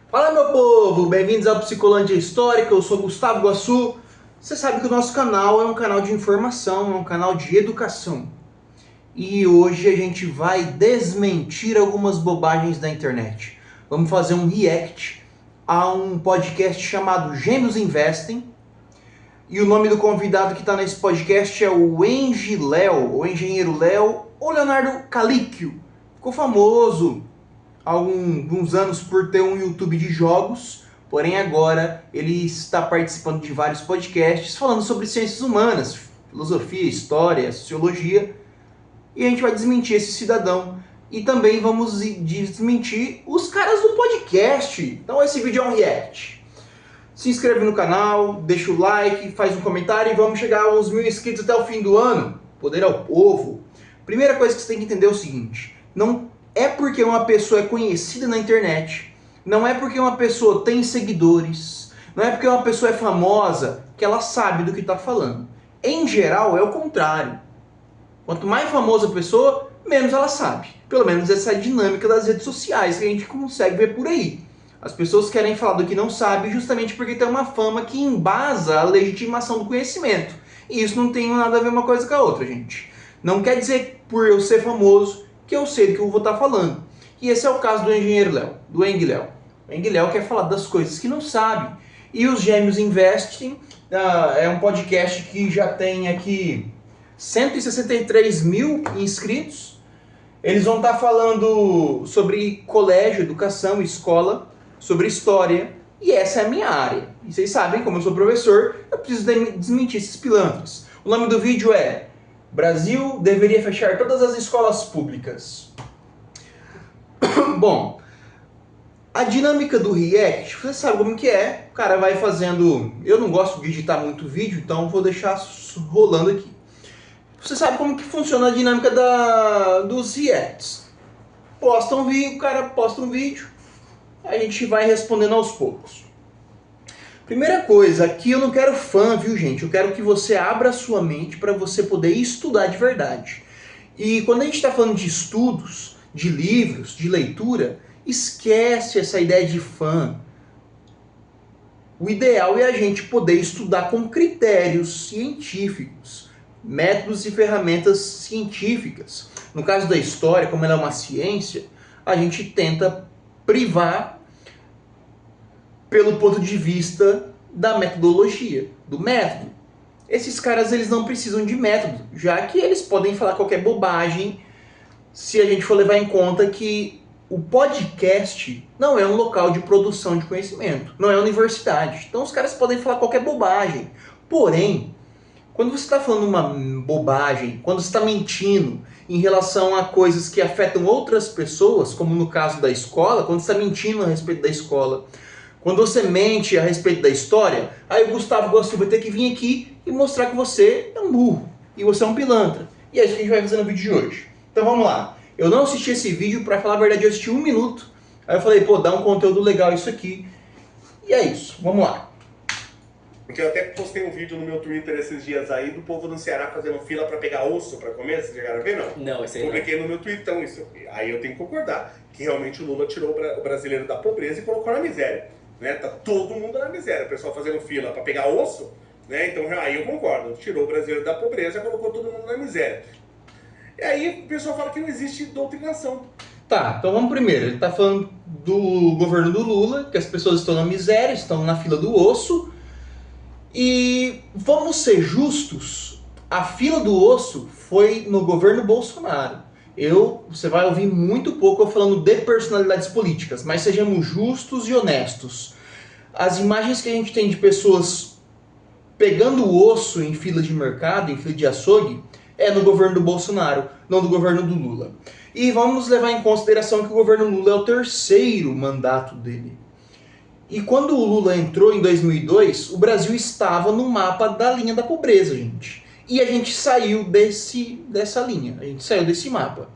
Fala, meu povo, bem-vindos ao Psicolândia Histórica, eu sou Gustavo Guassu. Você sabe que o nosso canal é um canal de informação, é um canal de educação. E hoje a gente vai desmentir algumas bobagens da internet. Vamos fazer um react a um podcast chamado Gêmeos Investem. E o nome do convidado que está nesse podcast é o Léo, o Engenheiro Léo, ou Leonardo Calicchio. Ficou famoso há alguns anos por ter um YouTube de jogos, porém agora ele está participando de vários podcasts falando sobre ciências humanas, filosofia, história, sociologia, e a gente vai desmentir esse cidadão e também vamos desmentir os caras do podcast. Então esse vídeo é um react. Se inscreve no canal, deixa o like, faz um comentário e vamos chegar aos 1000 inscritos até o fim do ano. Poder ao povo. Primeira coisa que você tem que entender é o seguinte: não é porque uma pessoa é conhecida na internet, não é porque uma pessoa tem seguidores, não é porque uma pessoa é famosa que ela sabe do que está falando. Em geral, é o contrário. Quanto mais famosa a pessoa, menos ela sabe. Pelo menos essa é a dinâmica das redes sociais que a gente consegue ver por aí. As pessoas querem falar do que não sabe justamente porque tem uma fama que embasa a legitimação do conhecimento. E isso não tem nada a ver uma coisa com a outra, gente. Não quer dizer por eu ser famoso que eu sei do que eu vou estar falando. E esse é o caso do Engenheiro Léo, do Eng Léo. O Eng Léo quer falar das coisas que não sabe. E os Gêmeos Investem é um podcast que já tem aqui 163 mil inscritos. Eles vão estar falando sobre colégio, educação, escola, sobre história. E essa é a minha área. E vocês sabem, como eu sou professor, eu preciso desmentir esses pilantras. O nome do vídeo é Brasil deveria fechar todas as escolas públicas. Bom, a dinâmica do react, você sabe como que é. O cara vai fazendo... Eu não gosto de editar muito vídeo, então vou deixar rolando aqui. Você sabe como que funciona a dinâmica dos reacts. O cara posta um vídeo, a gente vai respondendo aos poucos. Primeira coisa, aqui eu não quero fã, viu, gente? Eu quero que você abra a sua mente para você poder estudar de verdade. E quando a gente está falando de estudos, de livros, de leitura, esquece essa ideia de fã. O ideal é a gente poder estudar com critérios científicos, métodos e ferramentas científicas. No caso da história, como ela é uma ciência, a gente tenta privar pelo ponto de vista da metodologia, do método. Esses caras, eles não precisam de método, já que eles podem falar qualquer bobagem se a gente for levar em conta que o podcast não é um local de produção de conhecimento, não é universidade. Então os caras podem falar qualquer bobagem. Porém, quando você está falando uma bobagem, quando você está mentindo em relação a coisas que afetam outras pessoas, como no caso da escola, quando você está mentindo a respeito da escola, quando você mente a respeito da história, aí o Gustavo Guassu vai ter que vir aqui e mostrar que você é um burro e você é um pilantra. E é isso que a gente vai fazer no vídeo de hoje. Então vamos lá. Eu não assisti esse vídeo, pra falar a verdade, eu assisti 1 minuto. Aí eu falei, pô, dá um conteúdo legal isso aqui. E é isso, vamos lá. Porque eu até postei um vídeo no meu Twitter esses dias aí do povo no Ceará fazendo fila pra pegar osso pra comer. Vocês chegaram a ver, não? Não, esse aí não. Publiquei no meu Twitter, então isso. Aí eu tenho que concordar que realmente o Lula tirou o brasileiro da pobreza e colocou na miséria. Né? Tá todo mundo na miséria, o pessoal fazendo fila para pegar osso, né? Então aí eu concordo, tirou o brasileiro da pobreza e colocou todo mundo na miséria. E aí o pessoal fala que não existe doutrinação. Tá, então vamos primeiro. Ele tá falando do governo do Lula, que as pessoas estão na miséria, estão na fila do osso. E vamos ser justos, a fila do osso foi no governo Bolsonaro. Você vai ouvir muito pouco eu falando de personalidades políticas, mas sejamos justos e honestos. As imagens que a gente tem de pessoas pegando o osso em fila de mercado, em fila de açougue, é no governo do Bolsonaro, não do governo do Lula. E vamos levar em consideração que o governo Lula é o 3º mandato dele. E quando o Lula entrou em 2002, o Brasil estava no mapa da linha da pobreza, gente. E a gente saiu dessa linha, a gente saiu desse mapa.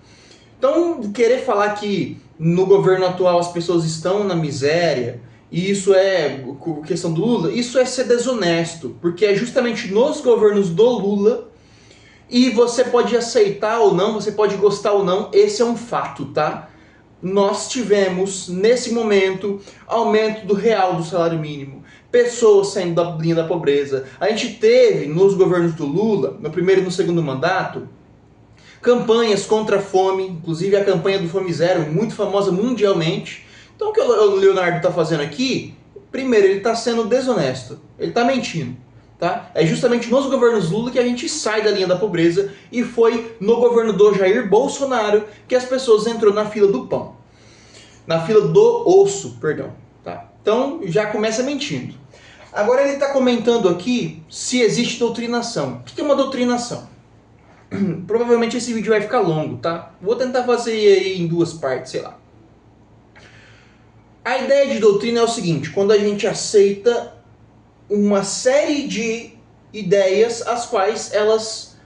Então, querer falar que no governo atual as pessoas estão na miséria, e isso é questão do Lula, isso é ser desonesto, porque é justamente nos governos do Lula, e você pode aceitar ou não, você pode gostar ou não, esse é um fato, tá? nós tivemos, nesse momento, aumento do real do salário mínimo, pessoas saindo da linha da pobreza. A gente teve, nos governos do Lula, no primeiro e no segundo mandato, campanhas contra a fome, inclusive a campanha do Fome Zero, muito famosa mundialmente. Então o que o Leonardo está fazendo aqui, primeiro, ele está sendo desonesto, ele está mentindo. Tá? É justamente nos governos Lula que a gente sai da linha da pobreza, e foi no governo do Jair Bolsonaro que as pessoas entrou na fila do pão. Na fila do osso, perdão. Tá? Então já começa mentindo. Agora ele está comentando aqui se existe doutrinação. O que é uma doutrinação? Provavelmente esse vídeo vai ficar longo, tá? Vou tentar fazer aí em duas partes, sei lá. A ideia de doutrina é o seguinte: quando a gente aceita uma série de ideias as quais elas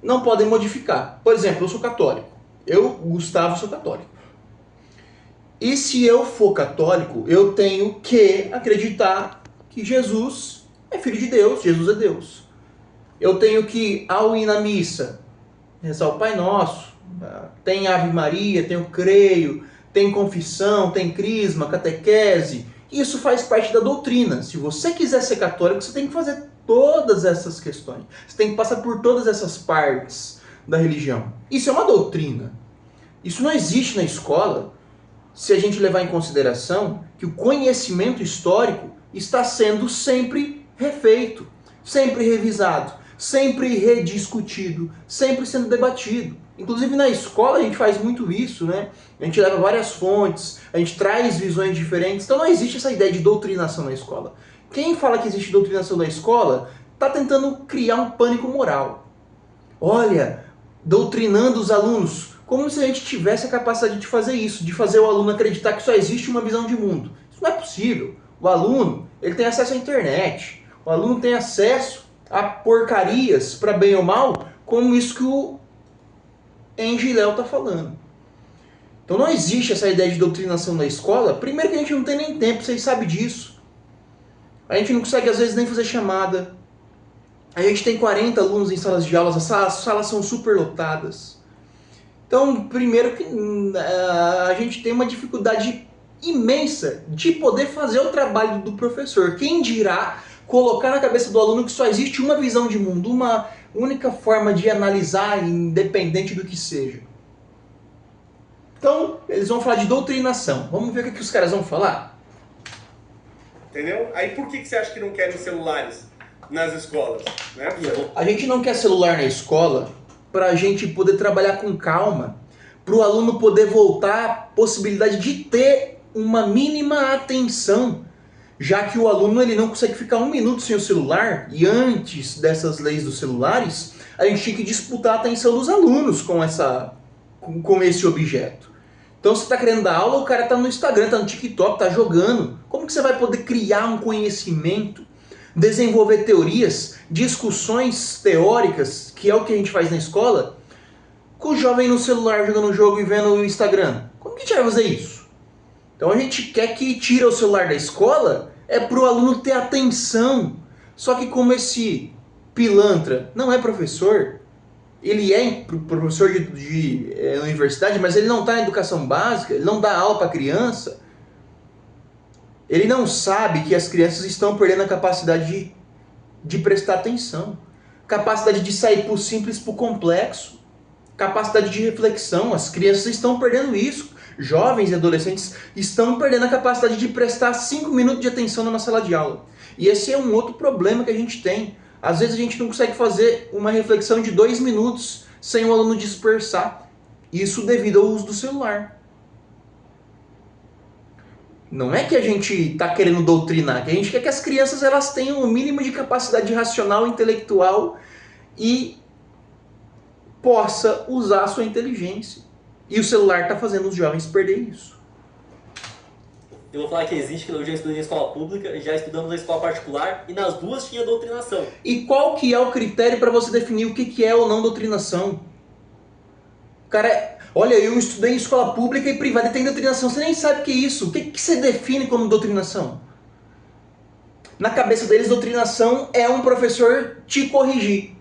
não podem modificar. Por exemplo, eu sou católico. Eu, Gustavo, sou católico. E se eu for católico, eu tenho que acreditar que Jesus é filho de Deus, Jesus é Deus. Eu tenho que, ao ir na missa, rezar o Pai Nosso, tem Ave Maria, tem o creio, tem confissão, tem crisma, catequese. Isso faz parte da doutrina. Se você quiser ser católico, você tem que fazer todas essas questões. Você tem que passar por todas essas partes da religião. Isso é uma doutrina. Isso não existe na escola, se a gente levar em consideração que o conhecimento histórico está sendo sempre refeito, sempre revisado, sempre rediscutido, sempre sendo debatido. Inclusive na escola a gente faz muito isso, né? A gente leva várias fontes, a gente traz visões diferentes. Então não existe essa ideia de doutrinação na escola. Quem fala que existe doutrinação na escola está tentando criar um pânico moral. Olha, doutrinando os alunos, como se a gente tivesse a capacidade de fazer isso, de fazer o aluno acreditar que só existe uma visão de mundo. Isso não é possível. O aluno, ele tem acesso à internet. O aluno tem acesso a porcarias, para bem ou mal, como isso que o Engiléu está falando. Então não existe essa ideia de doutrinação na escola. Primeiro que a gente não tem nem tempo, vocês sabem disso. A gente não consegue às vezes nem fazer chamada. A gente tem 40 alunos em salas de aulas, as salas são super lotadas. Então, primeiro que a gente tem uma dificuldade imensa de poder fazer o trabalho do professor. Quem dirá colocar na cabeça do aluno que só existe uma visão de mundo, uma única forma de analisar, independente do que seja. Então, eles vão falar de doutrinação. Vamos ver o que os caras vão falar? Entendeu? Aí por que você acha que não querem celulares nas escolas? Né? A gente não quer celular na escola para a gente poder trabalhar com calma, para o aluno poder voltar à possibilidade de ter uma mínima atenção, já que o aluno ele não consegue ficar um minuto sem o celular, e antes dessas leis dos celulares, a gente tinha que disputar a atenção dos alunos com esse objeto. Então você está querendo dar aula, o cara está no Instagram, está no TikTok, está jogando. Como que você vai poder criar um conhecimento, desenvolver teorias, discussões teóricas, que é o que a gente faz na escola, com o jovem no celular jogando o jogo e vendo o Instagram? Como que a gente vai fazer isso? Então a gente quer que tire o celular da escola, é para o aluno ter atenção. Só que como esse pilantra não é professor, ele é professor de universidade, mas ele não está na educação básica, ele não dá aula para criança, ele não sabe que as crianças estão perdendo a capacidade de prestar atenção, capacidade de sair pro simples pro complexo, capacidade de reflexão. As crianças estão perdendo isso. Jovens e adolescentes estão perdendo a capacidade de prestar 5 minutos de atenção numa sala de aula. E esse é um outro problema que a gente tem. Às vezes a gente não consegue fazer uma reflexão de 2 minutos sem o aluno dispersar. Isso devido ao uso do celular. Não é que a gente está querendo doutrinar, que a gente quer que as crianças elas tenham o mínimo de capacidade racional, intelectual e possa usar a sua inteligência. E o celular está fazendo os jovens perder isso. Eu vou falar que existe, que eu já estudei em escola pública, já estudamos na escola particular, e nas duas tinha doutrinação. E qual que é o critério para você definir o que é ou não doutrinação? Cara, olha, eu estudei em escola pública e privada e tem doutrinação, você nem sabe o que é isso. O que você define como doutrinação? Na cabeça deles, doutrinação é um professor te corrigir.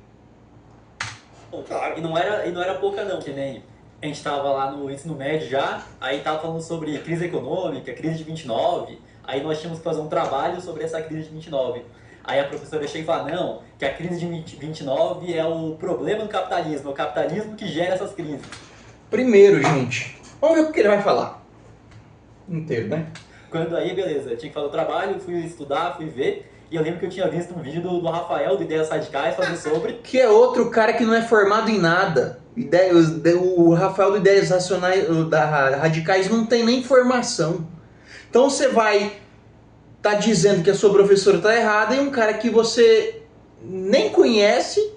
Bom, claro. E não era pouca não, que nem a gente tava lá no ensino médio já, aí tava falando sobre crise econômica, crise de 29, aí nós tínhamos que fazer um trabalho sobre essa crise de 29. Aí a professora chega e fala, não, que a crise de 29 é o problema do capitalismo, é o capitalismo que gera essas crises. Primeiro, gente, vamos ver o que ele vai falar. Inteiro, né? Quando aí, beleza, eu tinha que fazer o trabalho, fui estudar, fui ver, e eu lembro que eu tinha visto um vídeo do Rafael, do Ideias Radicais, falando sobre... Que é outro cara que não é formado em nada. O Rafael do Ideias Radicais não tem nem formação. Então você vai tá dizendo que a sua professora tá errada e um cara que você nem conhece,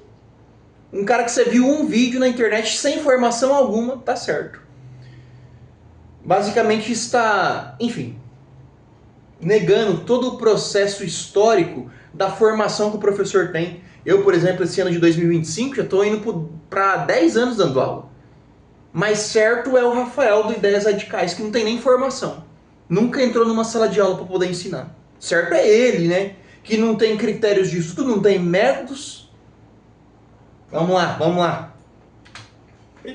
um cara que você viu um vídeo na internet sem informação alguma, tá certo. Basicamente está, enfim, negando todo o processo histórico da formação que o professor tem. Eu, por exemplo, esse ano de 2025 já estou indo para 10 anos dando aula. Mas certo é o Rafael do Ideias Radicais, que não tem nem formação. Nunca entrou numa sala de aula para poder ensinar. Certo é ele, né? Que não tem critérios de estudo, não tem métodos. Vamos lá.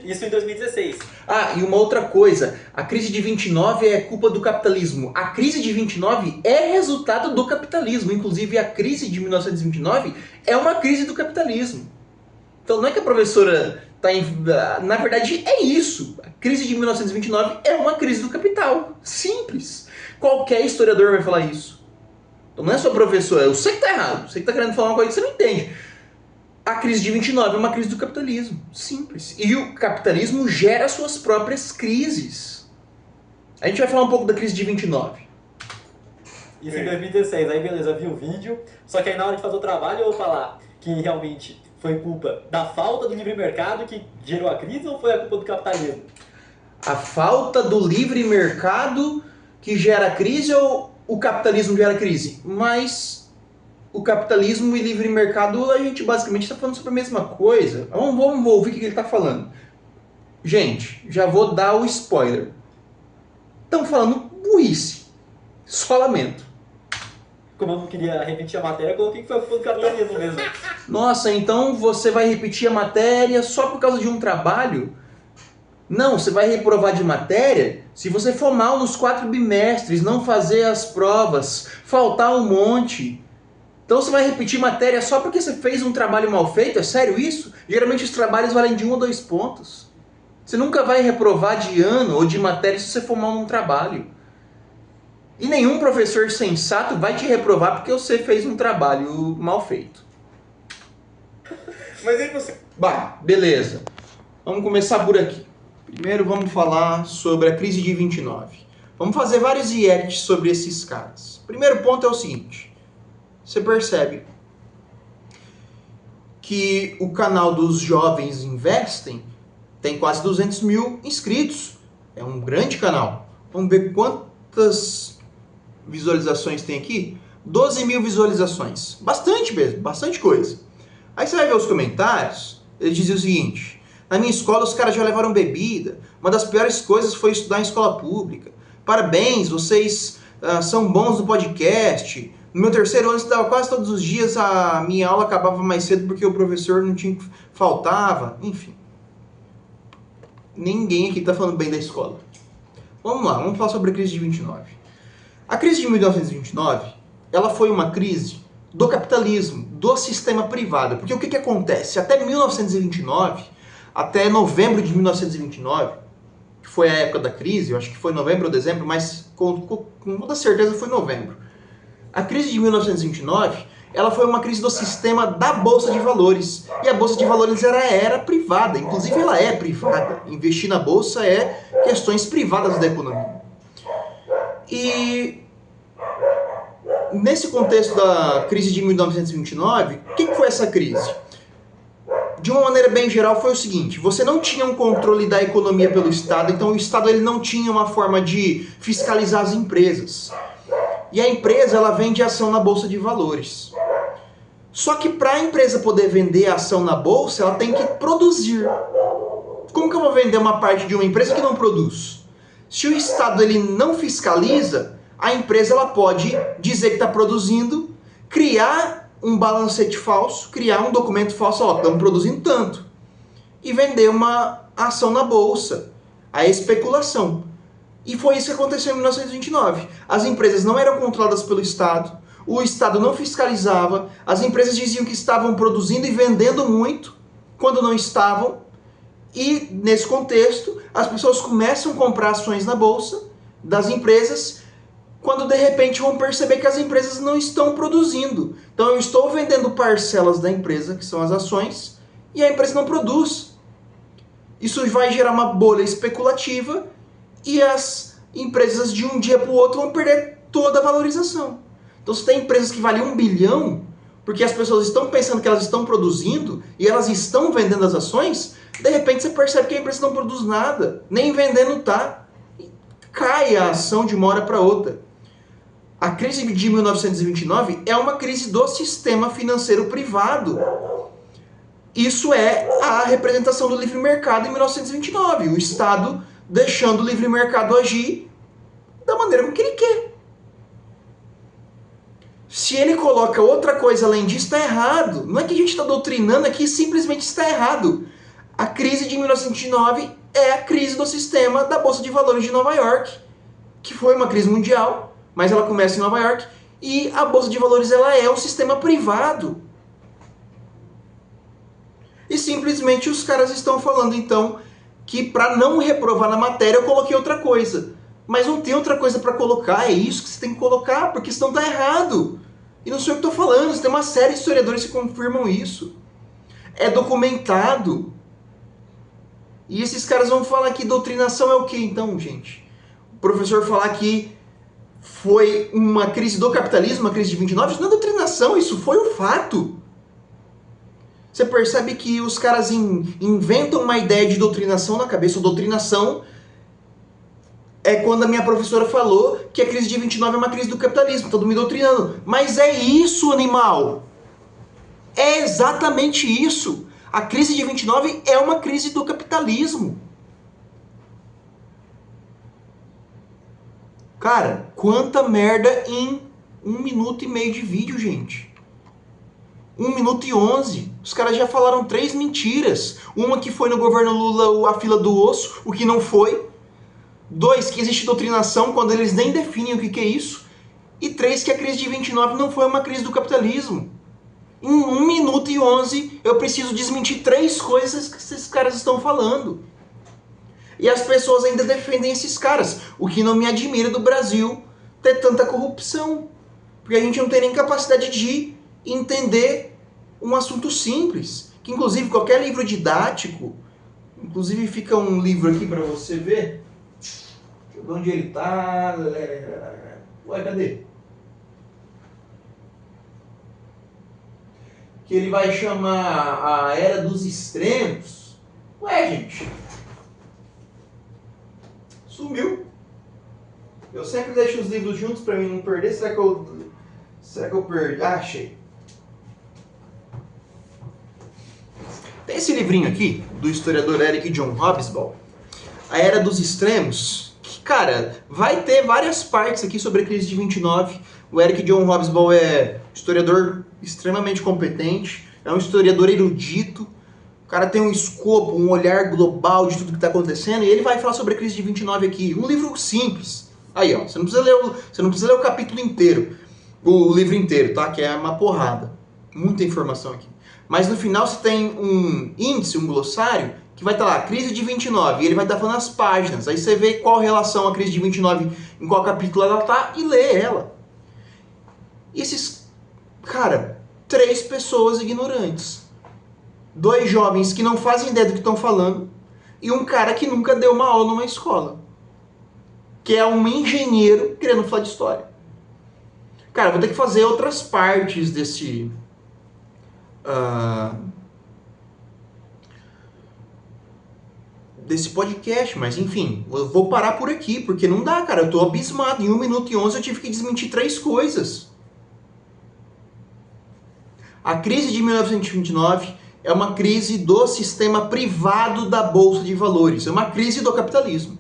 Isso em 2016. Ah, e uma outra coisa. A crise de 29 é culpa do capitalismo. A crise de 29 é resultado do capitalismo. Inclusive, a crise de 1929 é uma crise do capitalismo. Então não é que a professora tá em... Na verdade, é isso. A crise de 1929 é uma crise do capital. Simples. Qualquer historiador vai falar isso. Então não é só professor, eu sei que tá errado. Você que tá querendo falar uma coisa que você não entende. A crise de 29 é uma crise do capitalismo. Simples. E o capitalismo gera suas próprias crises. A gente vai falar um pouco da crise de 29. Isso em 2016. Aí beleza, vi o vídeo. Só que aí na hora de fazer o trabalho eu vou falar que realmente foi culpa da falta do livre mercado que gerou a crise ou foi a culpa do capitalismo? A falta do livre mercado que gera a crise ou o capitalismo gera a crise? Mas o capitalismo e livre mercado, a gente basicamente está falando sobre a mesma coisa. Vamos ouvir o que ele está falando. Gente, já vou dar o spoiler. Estão falando burrice. Só lamento. Como eu não queria repetir a matéria, eu coloquei que foi a culpa do capitalismo mesmo. Nossa, então você vai repetir a matéria só por causa de um trabalho? Não, você vai reprovar de matéria se você for mal nos 4 bimestres, não fazer as provas, faltar um monte. Então você vai repetir matéria só porque você fez um trabalho mal feito? É sério isso? Geralmente os trabalhos valem de 1 ou 2 pontos. Você nunca vai reprovar de ano ou de matéria se você for mal num trabalho. E nenhum professor sensato vai te reprovar porque você fez um trabalho mal feito. Mas aí você... Bah, beleza. Vamos começar por aqui. Primeiro vamos falar sobre a crise de 29. Vamos fazer vários reacts sobre esses caras. Primeiro ponto é o seguinte. Você percebe que o canal dos Jovens Investem tem quase 200 mil inscritos. É um grande canal. Vamos ver quantas visualizações tem aqui. 12 mil visualizações. Bastante mesmo, bastante coisa. Aí você vai ver os comentários. Ele dizia o seguinte: na minha escola os caras já levaram bebida. Uma das piores coisas foi estudar em escola pública. Parabéns, vocês são bons no podcast. No meu terceiro ano eu estudava quase todos os dias. A minha aula acabava mais cedo porque o professor não tinha, faltava. Enfim. Ninguém aqui está falando bem da escola. Vamos lá, vamos falar sobre a crise de 29. A crise de 1929, ela foi uma crise do capitalismo, do sistema privado. Porque o que acontece? Até 1929, até novembro de 1929, que foi a época da crise, eu acho que foi novembro ou dezembro, mas com toda certeza foi novembro. A crise de 1929, ela foi uma crise do sistema da Bolsa de Valores. E a Bolsa de Valores era privada, inclusive ela é privada. Investir na Bolsa é questões privadas da economia. E nesse contexto da crise de 1929, o que foi essa crise? De uma maneira bem geral foi o seguinte: você não tinha um controle da economia pelo Estado, então o Estado ele não tinha uma forma de fiscalizar as empresas. E a empresa ela vende ação na Bolsa de Valores. Só que para a empresa poder vender a ação na Bolsa, ela tem que produzir. Como que eu vou vender uma parte de uma empresa que não produz? Se o Estado ele não fiscaliza, a empresa ela pode dizer que está produzindo, criar um balancete falso, criar um documento falso, ó, estamos produzindo tanto. e vender uma ação na bolsa. A especulação. E foi isso que aconteceu em 1929. As empresas não eram controladas pelo Estado, o Estado não fiscalizava, as empresas diziam que estavam produzindo e vendendo muito, quando não estavam, e nesse contexto, as pessoas começam a comprar ações na bolsa das empresas, quando de repente vão perceber que as empresas não estão produzindo. Então eu estou vendendo parcelas da empresa, que são as ações, e a empresa não produz. Isso vai gerar uma bolha especulativa e as empresas de um dia para o outro vão perder toda a valorização. Então se tem empresas que valem 1 bilhão, porque as pessoas estão pensando que elas estão produzindo e elas estão vendendo as ações, de repente você percebe que a empresa não produz nada, nem vendendo tá. Cai a ação de uma hora para outra. A crise de 1929 é uma crise do sistema financeiro privado. Isso é a representação do livre mercado em 1929. O Estado deixando o livre mercado agir da maneira com que ele quer. Se ele coloca outra coisa além disso, está errado. Não é que a gente está doutrinando aqui, simplesmente está errado. A crise de 1929 é a crise do sistema da Bolsa de Valores de Nova York, que foi uma crise mundial, mas ela começa em Nova York, e a Bolsa de Valores ela é um sistema privado. E simplesmente os caras estão falando, então, que para não reprovar na matéria eu coloquei outra coisa. Mas não tem outra coisa para colocar, é isso que você tem que colocar, porque senão tá errado. E não sou eu que estou falando, tem uma série de historiadores que confirmam isso. É documentado. E esses caras vão falar que doutrinação é o que então, gente? O professor falar que foi uma crise do capitalismo, uma crise de 29, isso não é doutrinação, isso foi um fato. Você percebe que os caras inventam uma ideia de doutrinação na cabeça. Doutrinação é quando a minha professora falou que a crise de 29 é uma crise do capitalismo, todo me doutrinando. Mas é isso, animal! É exatamente isso! A crise de 29 é uma crise do capitalismo. Cara, quanta merda em 1 minuto e meio de vídeo, gente. 1 minuto e 11. Os caras já falaram 3 mentiras. Uma que foi no governo Lula a fila do osso, o que não foi. 2, que existe doutrinação quando eles nem definem o que é isso. E 3, que a crise de 29 não foi uma crise do capitalismo. Em 1 minuto e 11, eu preciso desmentir 3 coisas que esses caras estão falando. E as pessoas ainda defendem esses caras. O que não me admira do Brasil ter tanta corrupção. Porque a gente não tem nem capacidade de entender um assunto simples. Que inclusive qualquer livro didático, inclusive fica um livro aqui para você ver. Deixa eu ver onde ele tá. Ué, cadê? Que ele vai chamar a Era dos Extremos. Ué, gente. Sumiu. Eu sempre deixo os livros juntos para mim não perder. Será que eu perdi? Ah, achei. Tem esse livrinho aqui, do historiador Eric John Hobsbawm, A Era dos Extremos, que, cara, vai ter várias partes aqui sobre a crise de 29. O Eric John Hobsbawm é historiador extremamente competente, é um historiador erudito, o cara tem um escopo, um olhar global de tudo que está acontecendo, e ele vai falar sobre a crise de 29 aqui. Um livro simples. Aí, ó, você não precisa ler o capítulo inteiro, o livro inteiro, tá? Que é uma porrada. Muita informação aqui. Mas no final você tem um índice, um glossário, que vai estar lá, crise de 29, e ele vai estar falando as páginas. Aí você vê qual relação a crise de 29, em qual capítulo ela tá, e lê ela. E esses, cara, 3 pessoas ignorantes. 2 jovens que não fazem ideia do que estão falando, e um cara que nunca deu uma aula numa escola. Que é um engenheiro querendo falar de história. Cara, vou ter que fazer outras partes desse... desse podcast, mas enfim, eu vou parar por aqui, porque não dá, cara, eu tô abismado. Em 1 minuto e 11 eu tive que desmentir 3 coisas. A crise de 1929 é uma crise do sistema privado da Bolsa de Valores, é uma crise do capitalismo.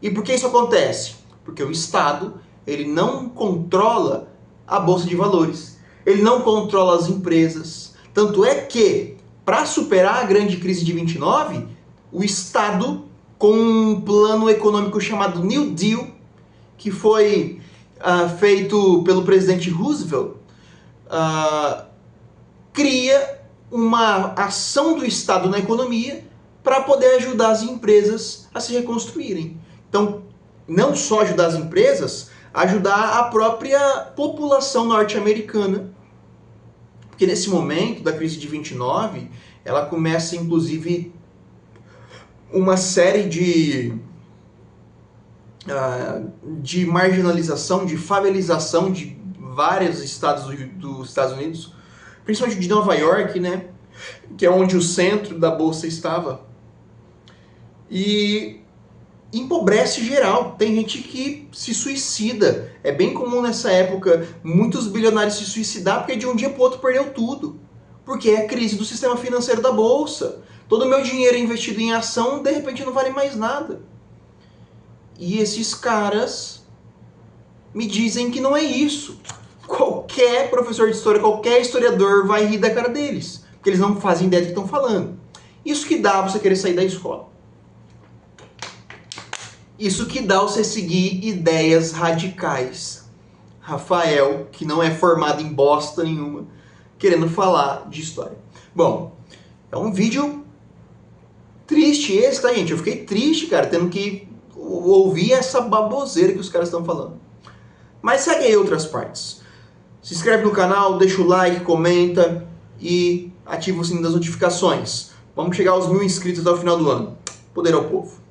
E por que isso acontece? Porque o Estado, ele não controla a Bolsa de Valores, ele não controla as empresas. Tanto é que, para superar a grande crise de 29, o Estado, com um plano econômico chamado New Deal, que foi feito pelo presidente Roosevelt, cria uma ação do Estado na economia para poder ajudar as empresas a se reconstruírem. Então, não só ajudar as empresas, ajudar a própria população norte-americana. Porque nesse momento da crise de 29, ela começa inclusive uma série de marginalização, de favelização de vários estados dos Estados Unidos, principalmente de Nova York, né, que é onde o centro da bolsa estava, e empobrece geral. Tem gente que se suicida. É bem comum nessa época muitos bilionários se suicidar porque de um dia para o outro perdeu tudo, porque é a crise do sistema financeiro da bolsa. Todo o meu dinheiro investido em ação de repente não vale mais nada. E esses caras me dizem que não é isso. Qualquer professor de história, qualquer historiador vai rir da cara deles, porque eles não fazem ideia do que estão falando. Isso que dá você querer sair da escola. Isso que dá você seguir ideias radicais. Rafael, que não é formado em bosta nenhuma, querendo falar de história. Bom, é um vídeo triste esse, tá, gente? Eu fiquei triste, cara, tendo que ouvir essa baboseira que os caras estão falando. Mas segue aí outras partes. Se inscreve no canal, deixa o like, comenta e ativa o sininho das notificações. Vamos chegar aos 1000 inscritos até o final do ano. Poder ao povo.